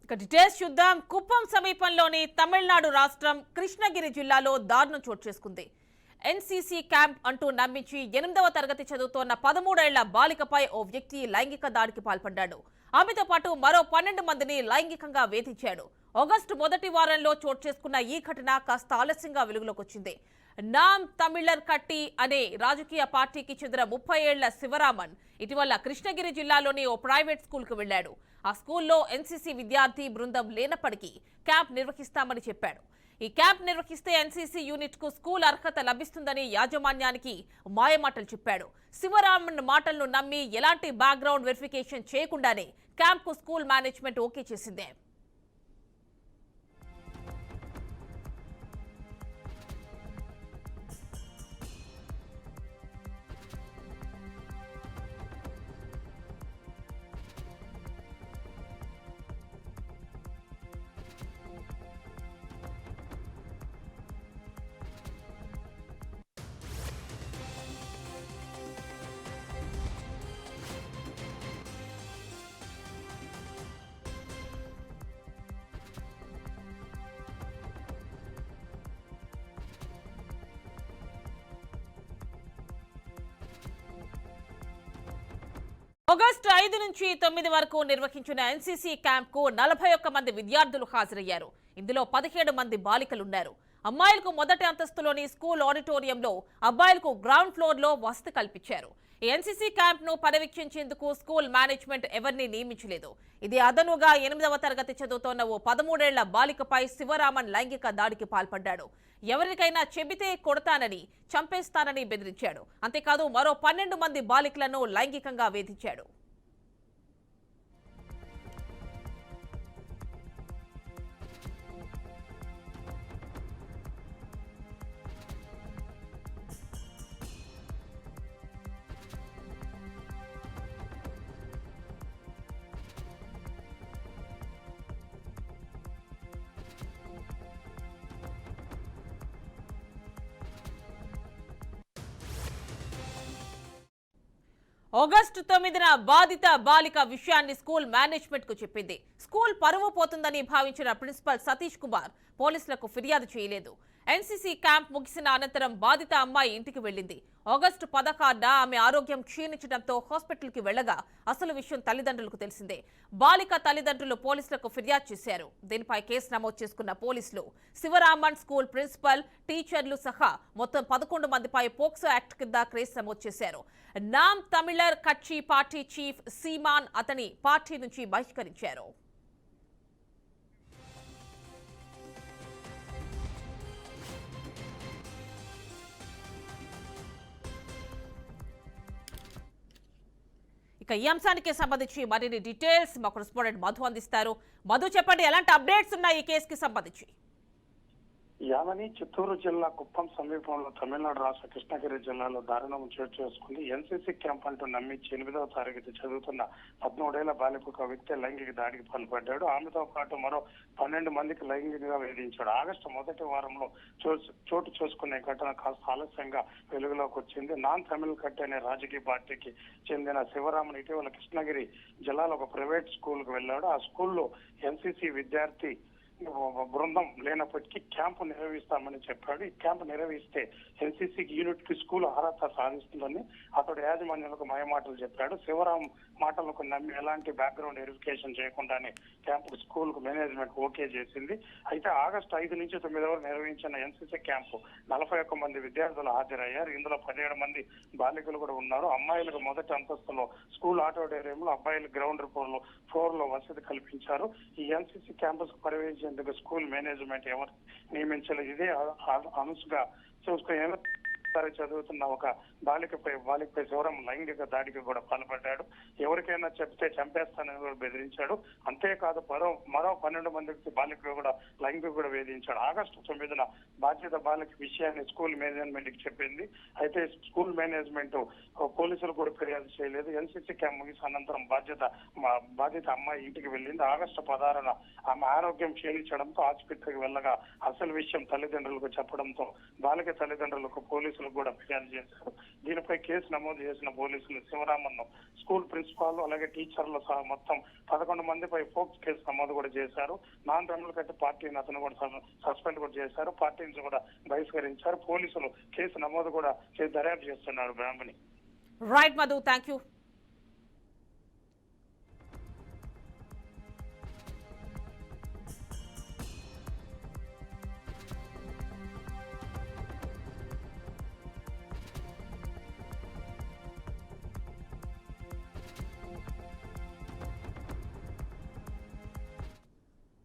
ఇక డీటెయిల్స్ చూద్దాం. కుప్పం సమీపంలోని తమిళనాడు రాష్ట్రం కృష్ణగిరి జిల్లాలో దారుణం చోటు చేసుకుంది. ఎన్సీసీ క్యాంప్ అంటూ నమ్మించి 8వ తరగతి చదువుతోన్న 13 ఏళ్ల బాలికపై ఓ వ్యక్తి లైంగిక దాడికి పాల్పడ్డాడు. ఆమెతో పాటు మరో 12 మందిని లైంగికంగా వేధించాడు. ఆగస్టు మొదటి వారంలో చోటు చేసుకున్న ఈ ఘటన కాస్త ఆలస్యంగా వెలుగులోకి వచ్చింది. నామ్ తమిళర్ కట్టి అనే రాజకీయ పార్టీకి చెందిన 30 ఏళ్ల శివరామన్ ఇటీవల కృష్ణగిరి జిల్లాలోని ఓ ప్రైవేట్ స్కూల్కు వెళ్లాడు. ఆ స్కూల్లో ఎన్సీసీ విద్యార్థి బృందం లేనప్పటికీ క్యాంప్ నిర్వహిస్తామని చెప్పాడు. ఈ క్యాంప్ నిర్వహిస్తే ఎన్సీసీ యూనిట్ కు స్కూల్ అర్హత లభిస్తుందని యాజమాన్యానికి మాయమాటలు చెప్పాడు. శివరామన్ మాటలను నమ్మి ఎలాంటి బ్యాక్గ్రౌండ్ వెరిఫికేషన్ చేయకుండానే క్యాంప్ కు స్కూల్ మేనేజ్మెంట్ ఓకే చేసిందే. ఆగస్టు 5 నుంచి 9 వరకు నిర్వహించిన ఎన్సీసీ క్యాంప్ కు 41 మంది విద్యార్థులు హాజరయ్యారు. ఇందులో 17 మంది బాలికలున్నారు. అమ్మాయిలకు మొదటి అంతస్తులోని స్కూల్ ఆడిటోరియంలో, అబ్బాయిలకు గ్రౌండ్ ఫ్లోర్ లో వసతి కల్పించారు. ఈ ఎన్సీసీ క్యాంప్ ను పర్యవేక్షించేందుకు స్కూల్ మేనేజ్మెంట్ ఎవరిని నియమించలేదు. ఇది అదనుగా 8వ తరగతి చదువుతోన్న ఓ 13 ఏళ్ల బాలికపై శివరామన్ లైంగిక దాడికి పాల్పడ్డాడు. ఎవరికైనా చెబితే కొడతానని, చంపేస్తానని బెదిరించాడు. అంతేకాదు మరో 12 మంది బాలికలను లైంగికంగా వేధించాడు. ఆగస్టు 9న బాధిత బాలిక విషయాన్ని స్కూల్ మేనేజ్మెంట్ కు చెప్పింది. స్కూల్ పరువు పోతుందని భావించిన ప్రిన్సిపల్ సతీష్ కుమార్ పోలీసులకు ఫిర్యాదు చేయలేదు. ఎన్సీసీ క్యాంప్ ముగిసిన అనంతరం బాధిత అమ్మాయి ఇంటికి వెళ్లింది. ఆగస్టు 16న ఆమె ఆరోగ్యం క్షీణించడంతో హాస్పిటల్ కి వెళ్లగా అసలు విషయం తల్లిదండ్రులకు తెలిసిందే. బాలిక తల్లిదండ్రులు పోలీసులకు ఫిర్యాదు చేశారు. దీనిపై కేసు నమోదు చేసుకున్న పోలీసులు శివరామన్ స్కూల్ ప్రిన్సిపల్, టీచర్లు సహా మొత్తం 11 మందిపై పోక్సో యాక్ట్ కింద కేసు నమోదు చేశారు. నామ్ తమిళర్ కచ్చి పార్టీ చీఫ్ సీమాన్ అతని పార్టీ నుంచి బహిష్కరించారు. ఇక ఈ అంశానికి సంబంధించి మరిన్ని డీటెయిల్స్ మా కరెస్పాండెంట్ మధు అందిస్తారు. మధు, చెప్పండి, ఎలాంటి అప్డేట్స్ ఉన్నాయి ఈ కేసుకి సంబంధించి? యావని చిత్తూరు జిల్లా కుప్పం సమీపంలో తమిళనాడు రాష్ట్ర కృష్ణగిరి జిల్లాలో దారుణం చోటు చేసుకుంది. ఎన్సీసీ క్యాంప్ అంటూ నమ్మించి 8వ తరగతి చదువుతున్న 13 ఏళ్ల బాలిక ఒక వ్యక్తి లైంగిక దాడికి పాల్పడ్డాడు. ఆమెతో పాటు మరో 12 మందికి లైంగికంగా వేధించాడు. ఆగస్టు మొదటి వారంలో చోటు చేసుకునే ఘటన కాస్త ఆలస్యంగా వెలుగులోకి వచ్చింది. నాన్ తమిళ్ కట్టి అనే రాజకీయ పార్టీకి చెందిన శివరామన్ ఇటీవల కృష్ణగిరి జిల్లాలో ఒక ప్రైవేట్ స్కూల్ కు వెళ్లాడు. ఆ స్కూల్లో ఎన్సీసీ విద్యార్థి బృందం లేనప్పటికీ క్యాంపు నిర్వహిస్తామని చెప్పాడు. ఈ క్యాంపు నిర్వహిస్తే ఎన్సీసీ యూనిట్ కి స్కూల్ అర్హత సాధిస్తుందని అతడు యాజమాన్యాలకు మాయమాటలు చెప్పాడు. శివరాం మాటలకు నమ్మి ఎలాంటి బ్యాక్గ్రౌండ్ వెరిఫికేషన్ చేయకుండానే క్యాంపు స్కూల్ కు మేనేజ్మెంట్ ఓకే చేసింది. అయితే ఆగస్టు 5 నుంచి 9 వరకు నిర్వహించిన ఎన్సీసీ క్యాంపు 41 మంది విద్యార్థులు హాజరయ్యారు. ఇందులో 17 మంది బాలికలు కూడా ఉన్నారు. అమ్మాయిలకు మొదటి అంతస్తులో స్కూల్ ఆడిటోరియంలో, అబ్బాయిలు గ్రౌండ్ ఫ్లోర్ లో వసతి కల్పించారు. ఈ ఎన్సీసీ క్యాంపస్ పర్యవేక్షించేందుకు స్కూల్ మేనేజ్మెంట్ ఎవరు నియమించలేదు. ఇదే అనుసుగా చూసుకుని చదువుతున్న ఒక బాలికపై శివరం లైంగిక దాడికి కూడా పాల్పడ్డాడు. ఎవరికైనా చెప్తే చంపేస్తానని కూడా బెదిరించాడు. అంతేకాదు మరో 12 మందికి బాలిక కూడా లైంగిక కూడా వేధించాడు. ఆగస్టు 9న బాధ్యత బాలిక విషయాన్ని స్కూల్ మేనేజ్మెంట్ కి చెప్పింది. అయితే స్కూల్ మేనేజ్మెంట్ పోలీసులు కూడా ఫిర్యాదు చేయలేదు. ఎన్సీసీ క్యాంప్ ముగిసిన అనంతరం బాధిత అమ్మాయి ఇంటికి వెళ్ళింది. ఆగస్టు 16న ఆమె ఆరోగ్యం క్షీణించడంతో ఆసుపత్రికి వెళ్ళగా అసలు విషయం తల్లిదండ్రులకు చెప్పడంతో బాలిక తల్లిదండ్రులకు పోలీసులు పోలీసులకు కూడా ఫిర్యాదు చేశారు. దీనిపై కేసు నమోదు చేసిన పోలీసులు శివరామన్ను స్కూల్ ప్రిన్సిపాల్ అలాగే టీచర్లు సహా మొత్తం 11 మందిపై పోక్స్ కేసు నమోదు కూడా చేశారు. నాన్ రెమ్యునరేటివ్ పార్టీని అతను కూడా సస్పెండ్ కూడా చేశారు. పార్టీ నుంచి కూడా బహిష్కరించారు. పోలీసులు కేసు నమోదు కూడా చేసి దర్యాప్తు చేస్తున్నారు. బ్రాహ్మణి రైట్ మధు, థ్యాంక్ యూ.